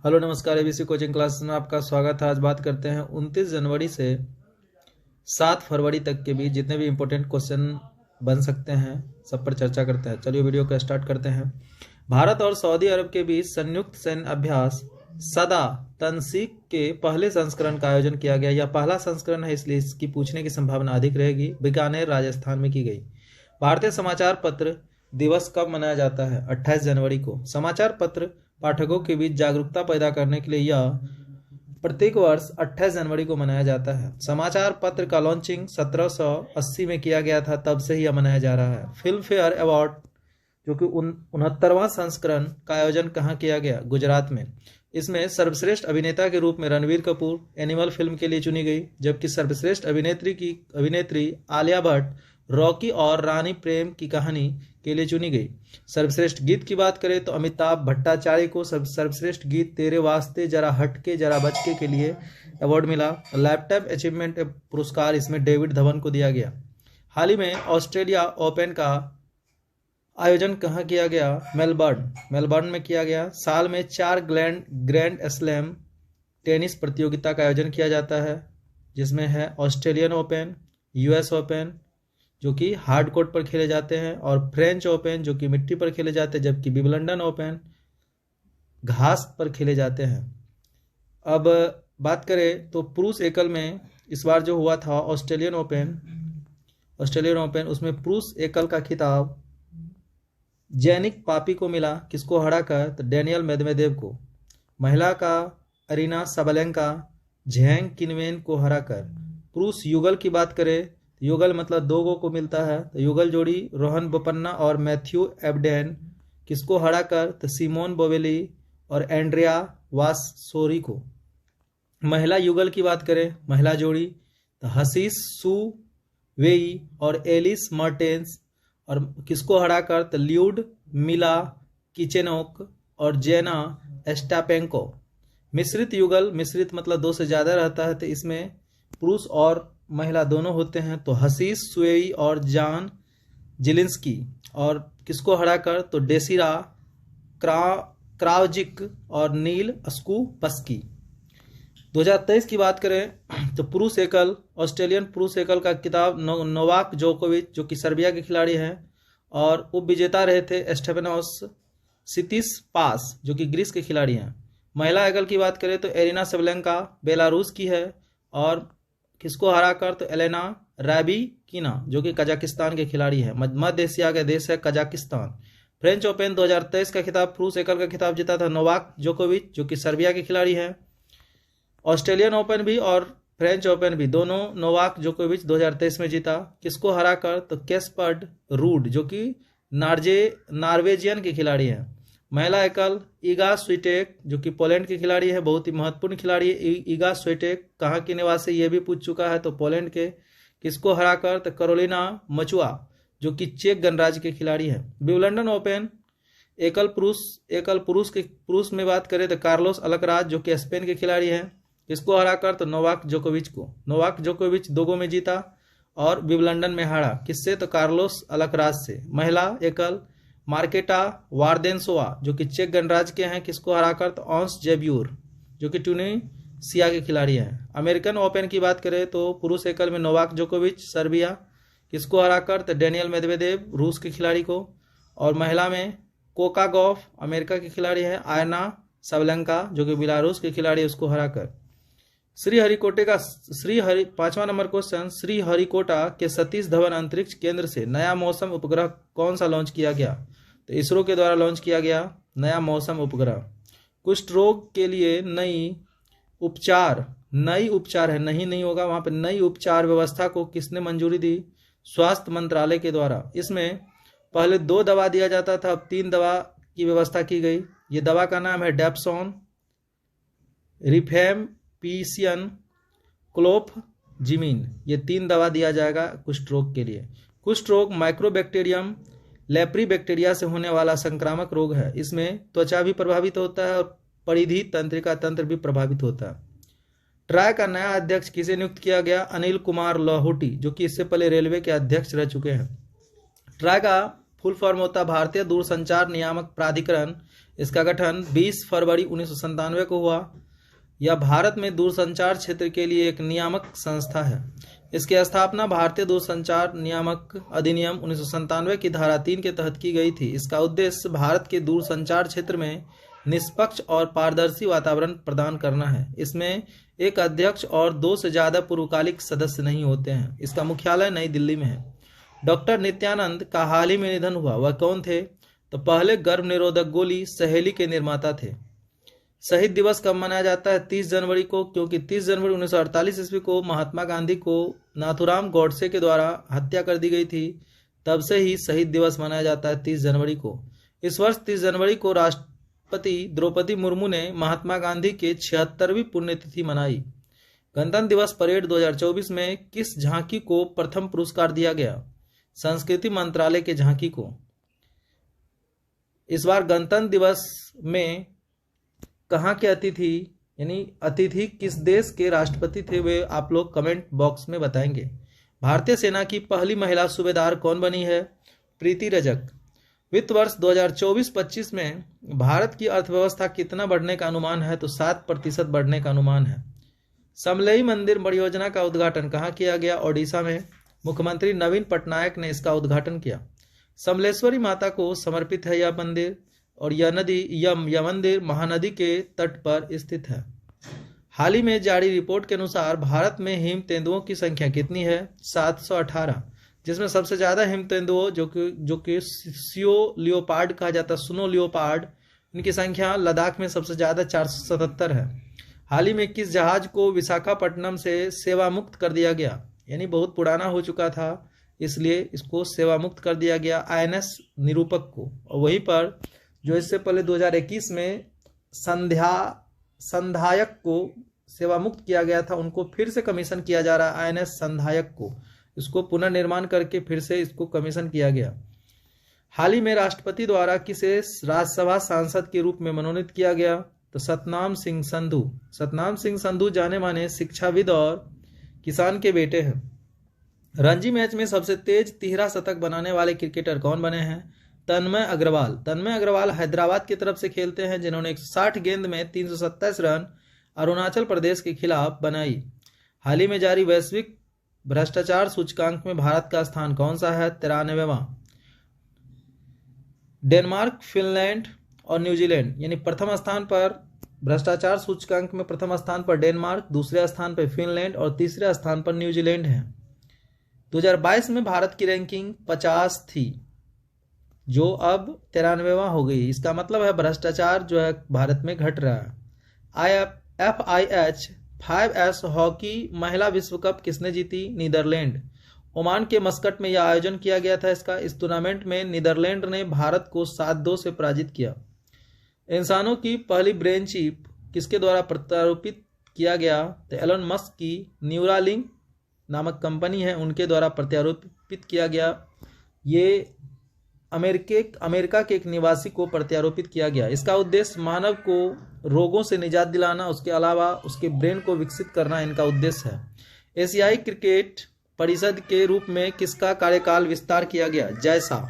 Hello नमस्कार। ABC coaching class में आपका स्वागत है। आज बात करते हैं 29 जनवरी से 7 फरवरी तक के बीच जितने भी इम्पोर्टेंट क्वेश्चन बन सकते हैं सब पर चर्चा करते हैं। चलिए वीडियो को स्टार्ट करते हैं। भारत और सऊदी अरब के बीच संयुक्त सैन्य अभ्यास सदा तनसीक के पहले संस्करण का आयोजन किया गया। यह पहला संस्करण है, इसलिए इसकी पूछने की संभावना अधिक रहेगी। बीकानेर राजस्थान में की गई। भारतीय समाचार पत्र दिवस कब मनाया जाता है? 28 जनवरी को। समाचार पत्र पाठकों के बीच जागरूकता पैदा करने के लिए यह प्रत्येक वर्ष 28 जनवरी को मनाया जाता है। समाचार पत्र का लॉन्चिंग 1780 में किया गया था, तब से ही यह मनाया जा रहा है। फिल्म फेयर अवार्ड जो कि 69वां संस्करण का आयोजन कहाँ किया गया? गुजरात में। इसमें सर्वश्रेष्ठ अभिनेता के रूप में रणवीर कपूर एनिमल फिल्म के लिए चुनी गई, जबकि सर्वश्रेष्ठ अभिनेत्री आलिया भट्ट रॉकी और रानी प्रेम की कहानी के लिए चुनी गई। सर्वश्रेष्ठ गीत की बात करें तो अमिताभ भट्टाचार्य को सर्वश्रेष्ठ गीत तेरे वास्ते जरा हटके जरा बचके के लिए अवार्ड मिला। लैपटॉप अचीवमेंट पुरस्कार इसमें डेविड धवन को दिया गया। हाल ही में ऑस्ट्रेलिया ओपन का आयोजन कहाँ किया गया? मेलबर्न में किया गया। साल में 4 ग्रैंड स्लैम टेनिस प्रतियोगिता का आयोजन किया जाता है, जिसमें है ऑस्ट्रेलियन ओपन, यूएस ओपन जो कि हार्ड कोर्ट पर खेले जाते हैं, और फ्रेंच ओपन जो कि मिट्टी पर खेले जाते हैं, जबकि विंबलडन ओपन घास पर खेले जाते हैं। अब बात करें तो पुरुष एकल में इस बार जो हुआ था ऑस्ट्रेलियन ओपन उसमें पुरुष एकल का खिताब जैनिक पापी को मिला। किसको हराकर? तो डेनियल मेदवेदेव को। महिला का अरीना साबालेंका झैंग किनवेन को हराकर। पुरुष युगल की बात करें, युगल मतलब 2 को मिलता है, तो युगल जोड़ी रोहन बोपन्ना और मैथ्यू एबडेन किसको हराकर? तो सिमोन बोवेली और एंड्रिया वाससोरी को। महिला युगल की बात करें, महिला जोड़ी तो हसीस सू वेई और एलिस मर्टेंस और किसको हराकर? तो ल्यूड मिला किचेनोक और जेना एस्टापेंको। मिश्रित युगल, मिश्रित मतलब 2 से ज़्यादा रहता है, तो इसमें पुरुष और महिला दोनों होते हैं, तो हसीस सुएई और जान जिलिंस्की। और किसको हराकर? तो डेसिरा क्राउजिक और नील स्कूपस्की। 2023 की बात करें तो पुरुष एकल ऑस्ट्रेलियन पुरुष एकल का खिताब नोवाक जोकोविच जो कि सर्बिया के खिलाड़ी हैं, और उप विजेता रहे थे स्टेफानोस सितिसपास जो कि ग्रीस के खिलाड़ी हैं। महिला एकल की बात करें तो एरिना सबलेंका बेलारूस की है, और किसको हराकर? तो एलेना रैबिकिना जो कि कजाकिस्तान के खिलाड़ी है। मध्य एशिया का देश है कजाकिस्तान। फ्रेंच ओपन 2023 का खिताब पुरुष एकल का खिताब जीता था नोवाक जोकोविच जो कि सर्बिया के खिलाड़ी हैं। ऑस्ट्रेलियन ओपन भी और फ्रेंच ओपन भी दोनों नोवाक जोकोविच 2023 में जीता। किसको हराकर? तो केस्पर्ड रूड जो कि नॉर्वेजियन के खिलाड़ी हैं। महिला एकल ईगा स्विटेक जो कि पोलैंड के खिलाड़ी है, बहुत ही महत्वपूर्ण खिलाड़ी है। ईगा स्विटेक कहाँ के निवासी ये भी पूछ चुका है, तो पोलैंड के। किसको हराकर? तो कैरोलिना मचुआ जो कि चेक गणराज्य के खिलाड़ी है। विंबलडन ओपन एकल पुरुष में बात करें तो कार्लोस अलकराज जो कि स्पेन के खिलाड़ी हैं। किसको हराकर? तो नोवाक जोकोविच को। नोवाक जोकोविच 2 में जीता और विंबलडन में हारा। किससे? तो कार्लोस अलकराज से। महिला एकल मार्केटा वार्देनसोवा जो कि चेक गणराज्य के हैं। किसको हराकर? तो ऑन्स जेब्यूर जो कि ट्यूनीशिया के खिलाड़ी हैं। अमेरिकन ओपन की बात करें तो पुरुष एकल में नोवाक जोकोविच सर्बिया। किसको हराकर? तो डेनियल मेदवेदेव रूस के खिलाड़ी को। और महिला में कोका गॉफ अमेरिका के खिलाड़ी है। आयना साबालेंका जो कि बेलारूस के खिलाड़ी है, उसको हराकर। 5वां नंबर क्वेश्चन, श्रीहरिकोटा के सतीश धवन अंतरिक्ष केंद्र से नया मौसम उपग्रह कौन सा लॉन्च किया गया? तो इसरो के द्वारा लॉन्च किया गया नया मौसम उपग्रह। कुष्ठ रोग के लिए नई उपचार है, नहीं होगा वहां पे। नई उपचार व्यवस्था को किसने मंजूरी दी? स्वास्थ्य मंत्रालय के द्वारा। इसमें पहले 2 दवा दिया जाता था, अब 3 दवा की व्यवस्था की गई। ये दवा का नाम है डेप्सोन, रिफेम्पिसिन, क्लोफजिमिन। ये 3 दवा दिया जाएगा कुष्ठ रोग के लिए। कुष्ठ रोग माइक्रोबैक्टीरियम लेप्रीबैक्टीरिया से होने वाला संक्रामक रोग है। इसमें त्वचा भी प्रभावित होता है और परिधि तंत्रिका तंत्र भी प्रभावित होता है। ट्राई का नया अध्यक्ष किसे नियुक्त किया गया? अनिल कुमार लाहौटी जो कि इससे पहले रेलवे के अध्यक्ष रह चुके हैं। ट्राई का फुल फॉर्म होता है भारतीय दूरसंचार नियामक प्राधिकरण। इसका गठन 20 फरवरी 1997 को हुआ। यह भारत में दूरसंचार क्षेत्र के लिए एक नियामक संस्था है। इसकी स्थापना भारतीय दूरसंचार नियामक अधिनियम 1997 की धारा 3 के तहत की गई थी। इसका उद्देश्य भारत के दूरसंचार क्षेत्र में निष्पक्ष और पारदर्शी वातावरण प्रदान करना है। इसमें एक अध्यक्ष और 2 से ज्यादा पूर्वकालिक सदस्य नहीं होते हैं। इसका मुख्यालय नई दिल्ली में है। डॉक्टर नित्यानंद का हाल ही में निधन हुआ। वह कौन थे? तो पहले गर्भ निरोधक गोली सहेली के निर्माता थे। शहीद दिवस कब मनाया जाता है? 30 जनवरी को, क्योंकि 30 जनवरी 1948 ईस्वी को महात्मा गांधी को नाथूराम गॉडसे के द्वारा हत्या कर दी गई थी। तब से ही शहीद दिवस मनाया जाता है 30 जनवरी को। इस वर्ष 30 जनवरी को राष्ट्रपति द्रौपदी मुर्मू ने महात्मा गांधी के 76वीं पुण्यतिथि मनाई। गणतंत्र दिवस परेड 2024 में किस झांकी को प्रथम पुरस्कार दिया गया? संस्कृति मंत्रालय के झांकी को। इस बार गणतंत्र दिवस में कहाँ के अतिथि यानी अतिथि किस देश के राष्ट्रपति थे, वे आप लोग कमेंट बॉक्स में बताएंगे। भारतीय सेना की पहली महिला सूबेदार कौन बनी है? प्रीति रजक। वित्त वर्ष 2024-25 में भारत की अर्थव्यवस्था कितना बढ़ने का अनुमान है? तो 7% बढ़ने का अनुमान है। समलेई मंदिर परियोजना का उद्घाटन कहाँ किया गया? ओडिशा में। मुख्यमंत्री नवीन पटनायक ने इसका उद्घाटन किया। समलेश्वरी माता को समर्पित है यह मंदिर और यह मंदिर महानदी के तट पर स्थित है। हाल ही में जारी रिपोर्ट के अनुसार भारत में हिम तेंदुओं की संख्या कितनी है? 718, जिसमें सबसे ज्यादा हिम तेंदुओं जो कि सियो लियोपार्ड कहा जाता है, स्नो लियोपार्ड, इनकी संख्या लद्दाख में सबसे ज्यादा 477 है। हाल ही में किस जहाज को विशाखापट्टनम से सेवा मुक्त कर दिया गया? यानी बहुत पुराना हो चुका था, इसलिए इसको सेवा मुक्त कर दिया गया, INS निरूपक को। और वहीं पर जो इससे पहले 2021 में संधायक को सेवा मुक्त किया गया था, उनको फिर से कमीशन किया जा रहा है। INS संधायक को इसको पुनर्निर्माण करके फिर से इसको कमीशन किया गया। हाल ही में राष्ट्रपति द्वारा किसे राज्यसभा सांसद के रूप में मनोनीत किया गया? तो सतनाम सिंह संधू। सतनाम सिंह संधू जाने माने शिक्षाविद और किसान के बेटे हैं। रणजी मैच में सबसे तेज तिहरा शतक बनाने वाले क्रिकेटर कौन बने हैं? तन्मय अग्रवाल। तन्मय अग्रवाल हैदराबाद की तरफ से खेलते हैं, जिन्होंने 160 गेंद में 327 रन अरुणाचल प्रदेश के खिलाफ बनाई। हाल ही में जारी वैश्विक भ्रष्टाचार सूचकांक में भारत का स्थान कौन सा है? 93वां। डेनमार्क, फिनलैंड और न्यूजीलैंड यानी प्रथम स्थान पर भ्रष्टाचार सूचकांक में प्रथम स्थान पर डेनमार्क, दूसरे स्थान पर फिनलैंड और तीसरे स्थान पर न्यूजीलैंड है। 2022 में भारत की रैंकिंग 50 थी, जो अब 93वां हो गई। इसका मतलब है भ्रष्टाचार जो है भारत में घट रहा है। FIH 5S हॉकी महिला विश्व कप किसने जीती? नीदरलैंड। ओमान के मस्कट में यह आयोजन किया गया था। इस टूर्नामेंट में नीदरलैंड ने भारत को 7-2 से पराजित किया। इंसानों की पहली ब्रेन चिप किसके द्वारा प्रत्यारोपित किया गया? तो एलन मस्क की न्यूरालिंक नामक कंपनी है, उनके द्वारा प्रत्यारोपित किया गया। ये अमेरिका के एक निवासी को प्रत्यारोपित किया गया। इसका उद्देश्य मानव को रोगों से निजात दिलाना, उसके अलावा उसके ब्रेन को विकसित करना इनका उद्देश्य है। एशियाई क्रिकेट परिषद के रूप में किसका कार्यकाल विस्तार किया गया? जैसा।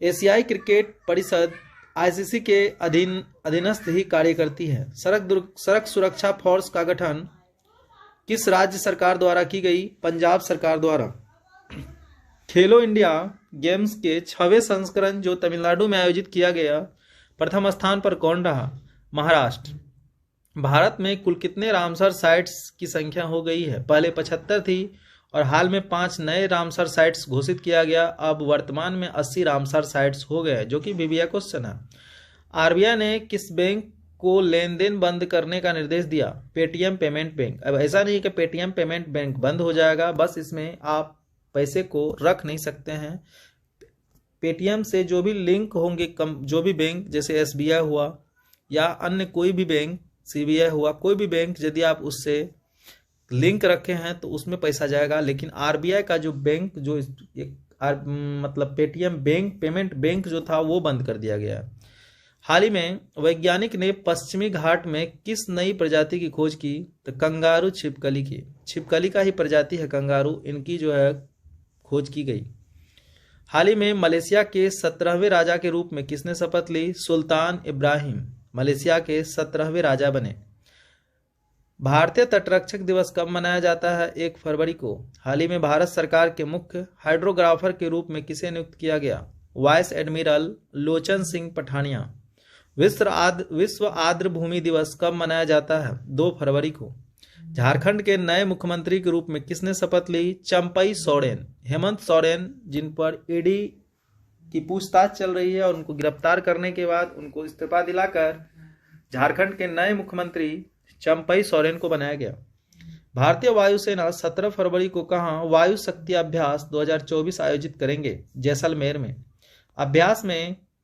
एशियाई क्रिकेट परिषद ICC के अधीनस्थ ही कार्य करती है। सड़क सुरक्षा फोर्स का गठन किस राज्य सरकार द्वारा की गई? पंजाब सरकार द्वारा। खेलो इंडिया गेम्स के 6वें संस्करण जो तमिलनाडु में आयोजित किया गया, प्रथम स्थान पर कौन रहा? महाराष्ट्र। भारत में कुल कितने रामसर साइट्स की संख्या हो गई है? पहले 75 थी और हाल में 5 नए रामसर साइट्स घोषित किया गया। अब वर्तमान में 80 रामसर साइट्स हो गए, जो कि BBI क्वेश्चन है। RBI ने किस बैंक को लेन देन बंद करने का निर्देश दिया? Paytm payment bank. अब ऐसा नहीं कि पेटीएम पेमेंट बैंक बंद हो जाएगा, बस इसमें आप पैसे को रख नहीं सकते हैं। पेटीएम से जो भी लिंक होंगे जो भी बैंक, जैसे SBI हुआ या अन्य कोई भी बैंक, CBI हुआ, कोई भी बैंक, यदि आप उससे लिंक रखे हैं तो उसमें पैसा जाएगा। लेकिन RBI का जो बैंक जो मतलब पेटीएम बैंक पेमेंट बैंक जो था वो बंद कर दिया गया। हाल ही में वैज्ञानिक ने पश्चिमी घाट में किस नई प्रजाति की खोज की? तो कंगारू छिपकली की। छिपकली का ही प्रजाति है कंगारू, इनकी जो है खोज की गई। हाल ही में मलेशिया के 17वें राजा के रूप में किसने शपथ ली? सुल्तान इब्राहिम मलेशिया के 17वें राजा बने। भारतीय तटरक्षक दिवस कब मनाया जाता है? 1 फरवरी को। हाल ही में भारत सरकार के मुख्य हाइड्रोग्राफर के रूप में किसे नियुक्त किया गया? वाइस एडमिरल लोचन सिंह पठानिया। विश्व आर्द्र भूमि दिवस कब मनाया जाता है? 2 फरवरी को। झारखंड के नए मुख्यमंत्री के रूप में किसने शपथ ली? चंपई सोरेन। हेमंत सोरेन, जिन पर ईडी की पूछताछ चल रही है और उनको गिरफ्तार करने के बाद उनको इस्तीफा दिलाकर झारखंड के नए मुख्यमंत्री चंपई सोरेन को बनाया गया। भारतीय वायुसेना 17 फरवरी को कहां वायु शक्ति अभ्यास 2024 आयोजित करेंगे? जैसलमेर में।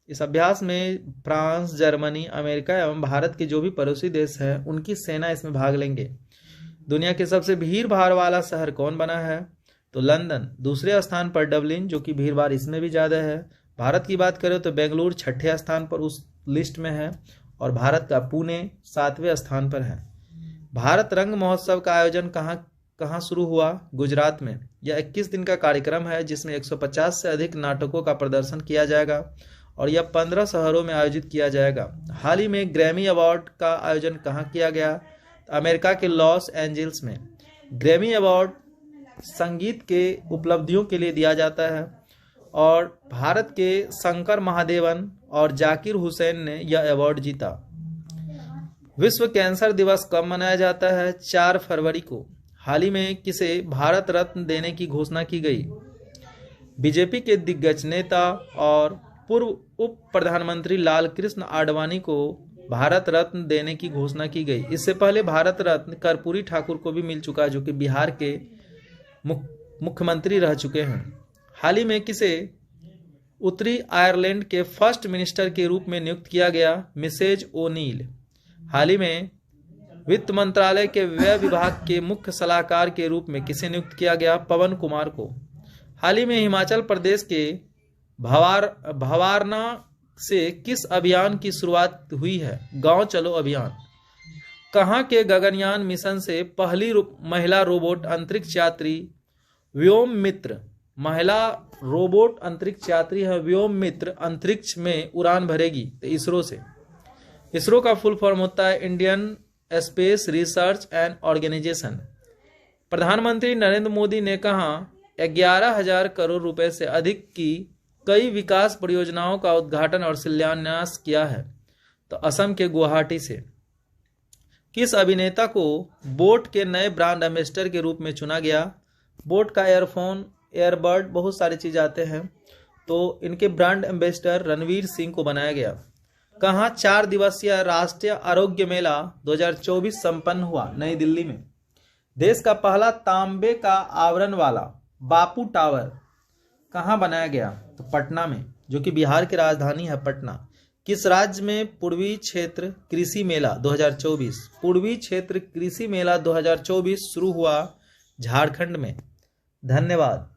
इस अभ्यास में फ्रांस, जर्मनी, अमेरिका एवं भारत के जो भी पड़ोसी देश हैं उनकी सेना इसमें भाग लेंगे। दुनिया के सबसे भीड़ भाड़ वाला शहर कौन बना है? तो लंदन। दूसरे स्थान पर डबलिन, जो कि भीड़ भाड़ इसमें भी ज्यादा है। भारत की बात करें तो बेंगलुरु 6ठे स्थान पर उस लिस्ट में है और भारत का पुणे 7वें स्थान पर है। भारत रंग महोत्सव का आयोजन कहाँ शुरू हुआ? गुजरात में। यह 21 दिन का कार्यक्रम है जिसमें 150 से अधिक नाटकों का प्रदर्शन किया जाएगा और यह 15 शहरों में आयोजित किया जाएगा। हाल ही में ग्रैमी अवार्ड का आयोजन कहाँ किया गया? अमेरिका के लॉस एंजल्स में। ग्रैमी अवार्ड संगीत के उपलब्धियों के लिए दिया जाता है और भारत के शंकर महादेवन और जाकिर हुसैन ने यह अवार्ड जीता। विश्व कैंसर दिवस कब मनाया जाता है? 4 फरवरी को। हाल ही में किसे भारत रत्न देने की घोषणा की गई? बीजेपी के दिग्गज नेता और पूर्व उप प्रधानमंत्री लाल कृष्ण आडवाणी को भारत रत्न देने की घोषणा की गई। इससे पहले भारत रत्न कर्पूरी ठाकुर को भी मिल चुका, जो कि बिहार के मुख्यमंत्री रह चुके हैं। हाल ही में किसे उत्तरी आयरलैंड के फर्स्ट मिनिस्टर के रूप में नियुक्त किया गया? Mrs O'Neill. हाल ही में वित्त मंत्रालय के व्यय विभाग के मुख्य सलाहकार के रूप में किसे नियुक्त किया गया? पवन कुमार को। हाल ही में हिमाचल प्रदेश के भवारना से किस अभियान की शुरुआत हुई है? गांव चलो अभियान। कहां के गगनयान मिशन से पहली महिला रोबोट अंतरिक्ष यात्री व्योम मित्र महिला रोबोट अंतरिक्ष यात्री है व्योम मित्र अंतरिक्ष में उड़ान भरेगी? तो इसरो से। इसरो का फुल फॉर्म होता है Indian Space Research and Organisation. प्रधानमंत्री नरेंद्र मोदी ने कहा 11,000 करोड़ रुपए से अधिक की कई विकास परियोजनाओं का उद्घाटन और शिलान्यास किया है? तो असम के गुवाहाटी से। किस अभिनेता को बोट के नए ब्रांड एम्बेसडर के रूप में चुना गया? बोट का एयरफोन, एयरबड, बहुत सारी चीज आते हैं, तो इनके ब्रांड एम्बेसडर रणवीर सिंह को बनाया गया। कहां 4 दिवसीय राष्ट्रीय आरोग्य मेला 2024 संपन्न हुआ? नई दिल्ली में। देश का पहला तांबे का आवरण वाला बापू टावर कहां बनाया गया? तो पटना में, जो कि बिहार की राजधानी है पटना। किस राज्य में पूर्वी क्षेत्र कृषि मेला 2024 पूर्वी क्षेत्र कृषि मेला 2024 शुरू हुआ? झारखंड में। धन्यवाद।